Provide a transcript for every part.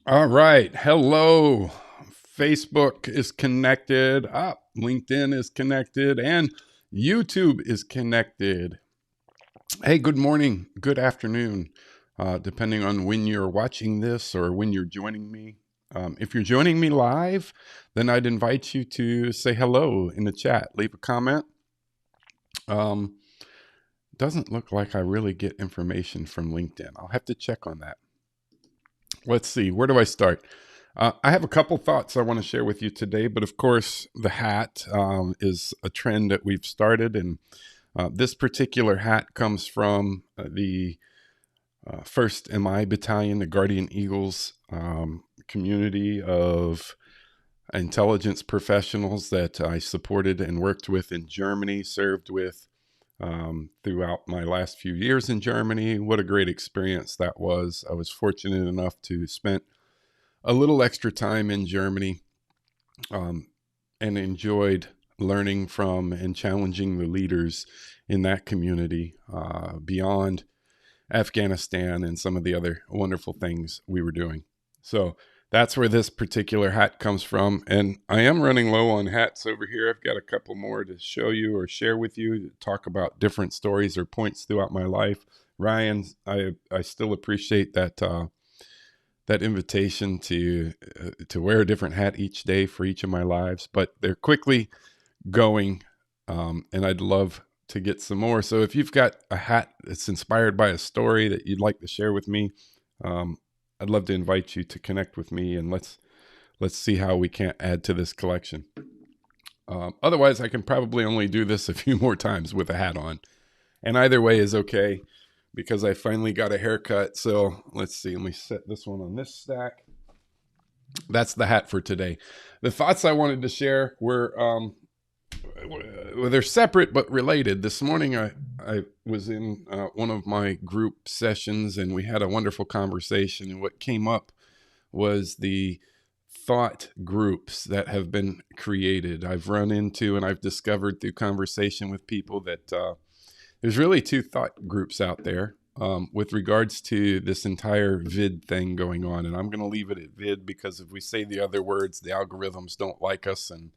All right. Hello. Facebook is connected. LinkedIn is connected. And YouTube is connected. Hey, good morning. Good afternoon, depending on when you're watching this or when you're joining me. If you're joining me live, then I'd invite you to say hello in the chat. Leave a comment. Um, doesn't look like I really get information from LinkedIn. I'll have to check on that. Let's see, where do I start? I have a couple thoughts I want to share with you today, but of course, the hat is a trend that we've started. And this particular hat comes from the 1st MI Battalion, the Guardian Eagles community of intelligence professionals that I supported and worked with in Germany, served with throughout my last few years in Germany. What a great experience that was. I was fortunate enough to spend a little extra time in Germany um, and enjoyed learning from and challenging the leaders in that community beyond Afghanistan and some of the other wonderful things we were doing. So that's where this particular hat comes from. And I am running low on hats over here. I've got a couple more to show you or share with you, to talk about different stories or points throughout my life. Ryan, I still appreciate that invitation to wear a different hat each day for each of my lives, but they're quickly going, and I'd love to get some more. So if you've got a hat that's inspired by a story that you'd like to share with me, I'd love to invite you to connect with me, and let's see how we can add to this collection. Otherwise, I can probably only do this a few more times with a hat on, and either way is okay, because I finally got a haircut. So let's see, let me set this one on this stack. That's the hat for today. The thoughts I wanted to share were, well, they're separate but related. This morning I was in one of my group sessions, and we had a wonderful conversation, and what came up was the thought groups that have been created. I've run into and I've discovered through conversation with people that there's really two thought groups out there with regards to this entire vid thing going on. And I'm going to leave it at vid, because if we say the other words, the algorithms don't like us, and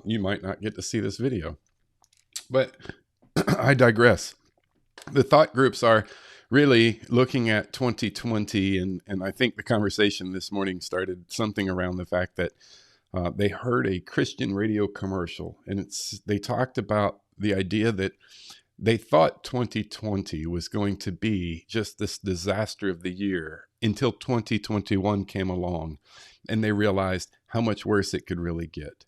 you might not get to see this video. But I digress. The thought groups are really looking at 2020. And I think the conversation this morning started something around the fact that they heard a Christian radio commercial, and they talked about the idea that they thought 2020 was going to be just this disaster of the year until 2021 came along, and they realized how much worse it could really get.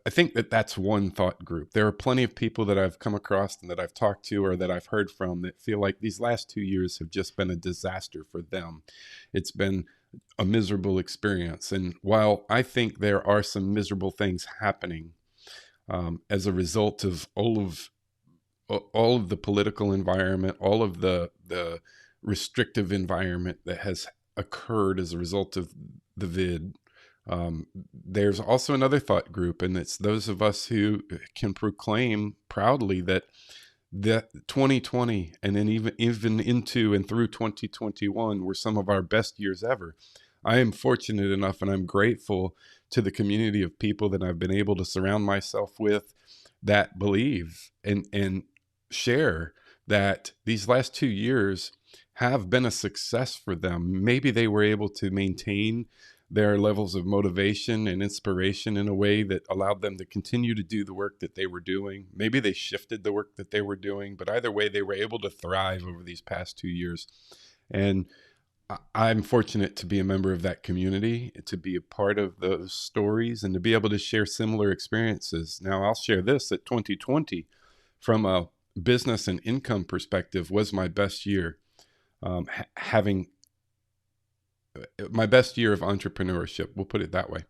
I think that that's one thought group. There are plenty of people that I've come across and that I've talked to or that I've heard from that feel like these last 2 years have just been a disaster for them. It's been a miserable experience. And while I think there are some miserable things happening as a result of all of the political environment, all of the restrictive environment that has occurred as a result of the vid, there's also another thought group, and it's those of us who can proclaim proudly that 2020 and then even into and through 2021 were some of our best years ever. I am fortunate enough, and I'm grateful to the community of people that I've been able to surround myself with that believe and share that these last 2 years have been a success for them. Maybe they were able to maintain their levels of motivation and inspiration in a way that allowed them to continue to do the work that they were doing. Maybe they shifted the work that they were doing, but either way, they were able to thrive over these past 2 years. And I'm fortunate to be a member of that community, to be a part of those stories, and to be able to share similar experiences. Now, I'll share this, that 2020, from a business and income perspective, was my best year, having my best year of entrepreneurship, we'll put it that way.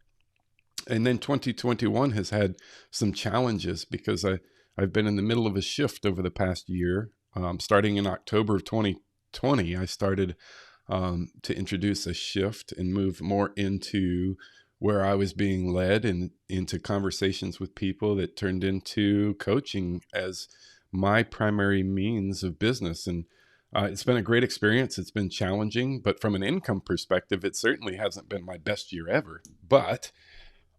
And then 2021 has had some challenges, because I've been in the middle of a shift over the past year. Starting in October of 2020, I started to introduce a shift and move more into where I was being led and into conversations with people that turned into coaching as my primary means of business. And It's been a great experience. It's been challenging, but from an income perspective, it certainly hasn't been my best year ever. But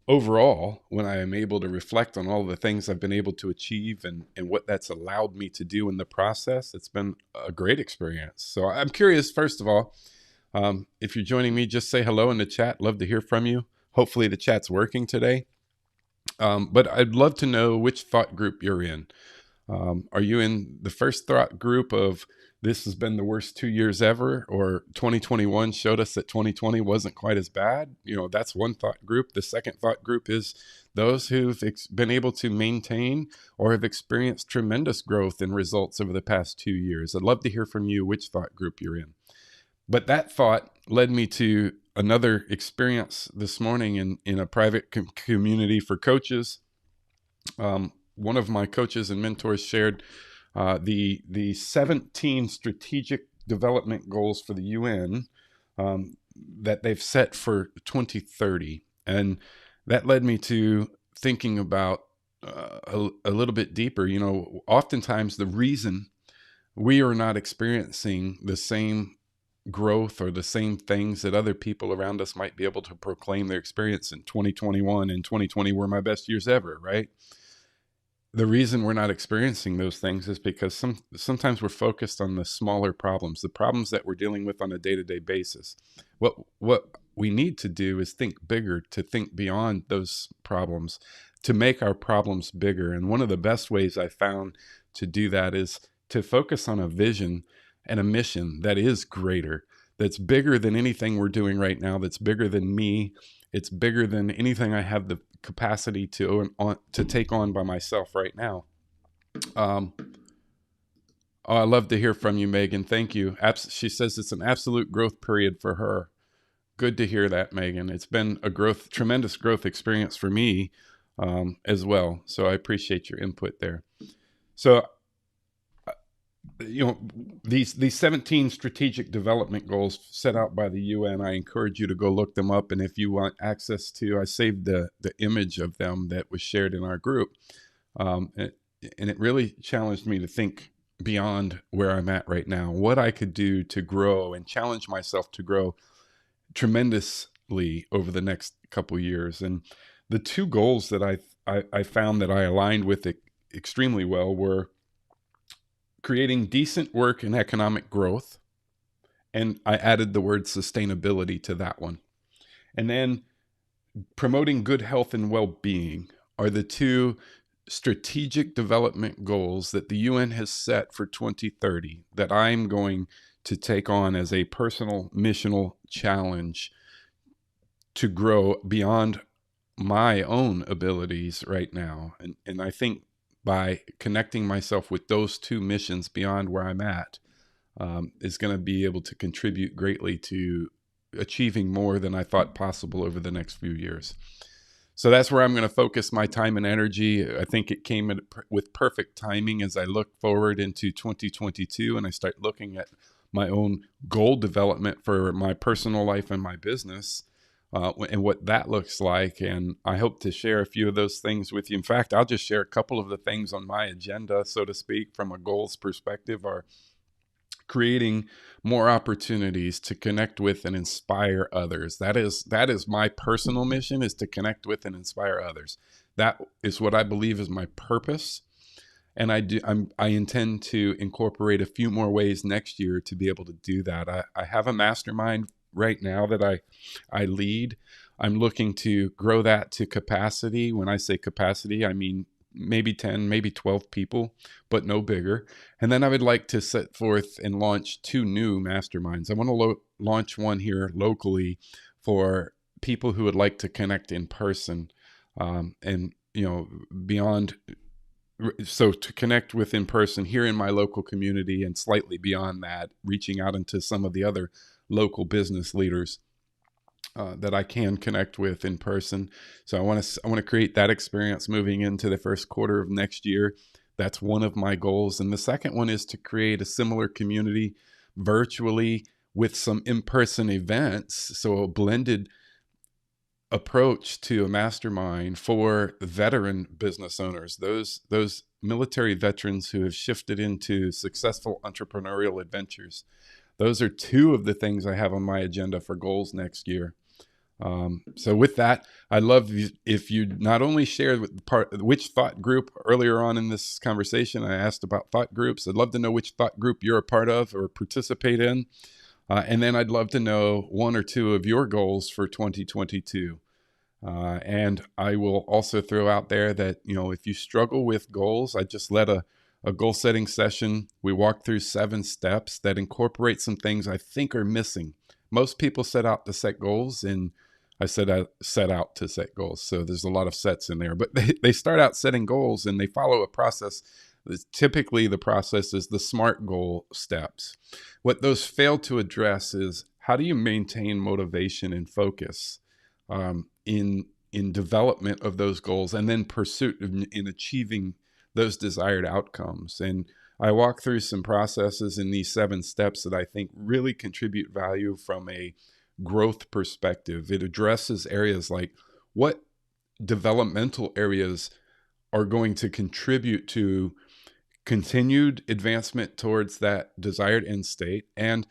overall, when I am able to reflect on all the things I've been able to achieve and what that's allowed me to do in the process, it's been a great experience. So I'm curious, first of all, if you're joining me, just say hello in the chat. Love to hear from you. Hopefully the chat's working today. But I'd love to know which thought group you're in. Are you in the first thought group of this has been the worst 2 years ever, or 2021 showed us that 2020 wasn't quite as bad? That's one thought group. The second thought group is those who've been able to maintain or have experienced tremendous growth in results over the past 2 years. I'd love to hear from you which thought group you're in. But that thought led me to another experience this morning in a private community for coaches. One of my coaches and mentors shared the 17 strategic development goals for the UN that they've set for 2030. And that led me to thinking about a little bit deeper. Oftentimes the reason we are not experiencing the same growth or the same things that other people around us might be able to proclaim their experience in 2021 and 2020 were my best years ever, right? The reason we're not experiencing those things is because sometimes we're focused on the smaller problems, the problems that we're dealing with on a day-to-day basis. What we need to do is think bigger, to think beyond those problems, to make our problems bigger. And one of the best ways I found to do that is to focus on a vision and a mission that is greater, that's bigger than anything we're doing right now, that's bigger than me. It's bigger than anything I have the capacity to take on by myself right now. I love to hear from you, Megan. Thank you. She says it's an absolute growth period for her. Good to hear that, Megan. It's been a tremendous growth experience for me as well. So I appreciate your input there. So, these 17 strategic development goals set out by the UN, I encourage you to go look them up. And if you want access to, I saved the image of them that was shared in our group. And it really challenged me to think beyond where I'm at right now, what I could do to grow and challenge myself to grow tremendously over the next couple years. And the two goals that I found that I aligned with it extremely well were creating decent work and economic growth. And I added the word sustainability to that one. And then promoting good health and well-being are the two strategic development goals that the UN has set for 2030 that I'm going to take on as a personal missional challenge to grow beyond my own abilities right now. And I think by connecting myself with those two missions beyond where I'm at is going to be able to contribute greatly to achieving more than I thought possible over the next few years. So that's where I'm going to focus my time and energy. I think it came with perfect timing as I look forward into 2022 and I start looking at my own goal development for my personal life and my business. And what that looks like. And I hope to share a few of those things with you. In fact, I'll just share a couple of the things on my agenda, so to speak, from a goals perspective, are creating more opportunities to connect with and inspire others. That is my personal mission, is to connect with and inspire others. That is what I believe is my purpose. And I intend to incorporate a few more ways next year to be able to do that. I have a mastermind right now that I lead. I'm looking to grow that to capacity. When I say capacity, I mean maybe 10, maybe 12 people, but no bigger. And then I would like to set forth and launch 2 new masterminds. I want to launch one here locally for people who would like to connect in person and, beyond. So to connect with in person here in my local community and slightly beyond that, reaching out into some of the other local business leaders that I can connect with in person. So I want to create that experience moving into the first quarter of next year. That's one of my goals. And the second one is to create a similar community virtually with some in-person events. So a blended approach to a mastermind for veteran business owners, those military veterans who have shifted into successful entrepreneurial adventures. Those are two of the things I have on my agenda for goals next year. So with that, I'd love if you not only share which thought group. Earlier on in this conversation, I asked about thought groups. I'd love to know which thought group you're a part of or participate in. And then I'd love to know one or two of your goals for 2022. And I will also throw out there that, if you struggle with goals, I just led a goal setting session. We walked through 7 steps that incorporate some things I think are missing. Most people set out to set goals, and I said I set out to set goals. So there's a lot of sets in there, but they start out setting goals and they follow a process. Typically, the process is the SMART goal steps. What those fail to address is, how do you maintain motivation and focus in development of those goals, and then pursuit in achieving those desired outcomes. And I walk through some processes in these 7 steps that I think really contribute value from a growth perspective. It addresses areas like what developmental areas are going to contribute to continued advancement towards that desired end state, and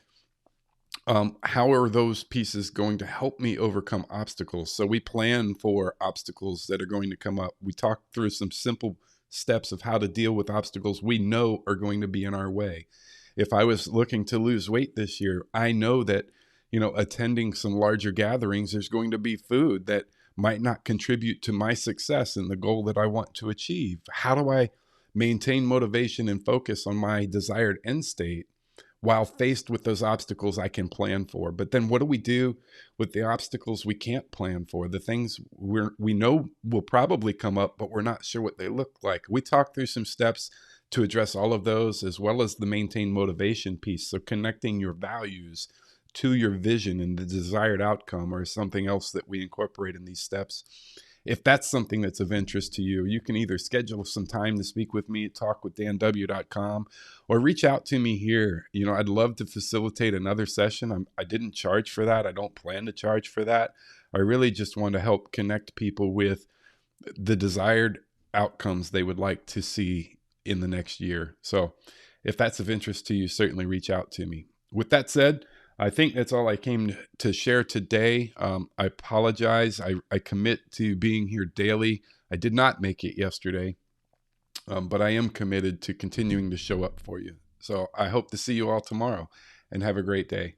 how are those pieces going to help me overcome obstacles? So we plan for obstacles that are going to come up. We talk through some simple steps of how to deal with obstacles we know are going to be in our way. If I was looking to lose weight this year, I know that, attending some larger gatherings, there's going to be food that might not contribute to my success and the goal that I want to achieve. How do I maintain motivation and focus on my desired end state while faced with those obstacles I can plan for? But then what do we do with the obstacles we can't plan for? The things we know will probably come up, but we're not sure what they look like. We talk through some steps to address all of those, as well as the maintain motivation piece. So connecting your values to your vision and the desired outcome, or something else that we incorporate in these steps. If that's something that's of interest to you, you can either schedule some time to speak with me at talkwithdanw.com, or reach out to me here. I'd love to facilitate another session. I didn't charge for that. I don't plan to charge for that. I really just want to help connect people with the desired outcomes they would like to see in the next year. So if that's of interest to you, certainly reach out to me. With that said, I think that's all I came to share today. I apologize. I commit to being here daily. I did not make it yesterday, but I am committed to continuing to show up for you. So I hope to see you all tomorrow, and have a great day.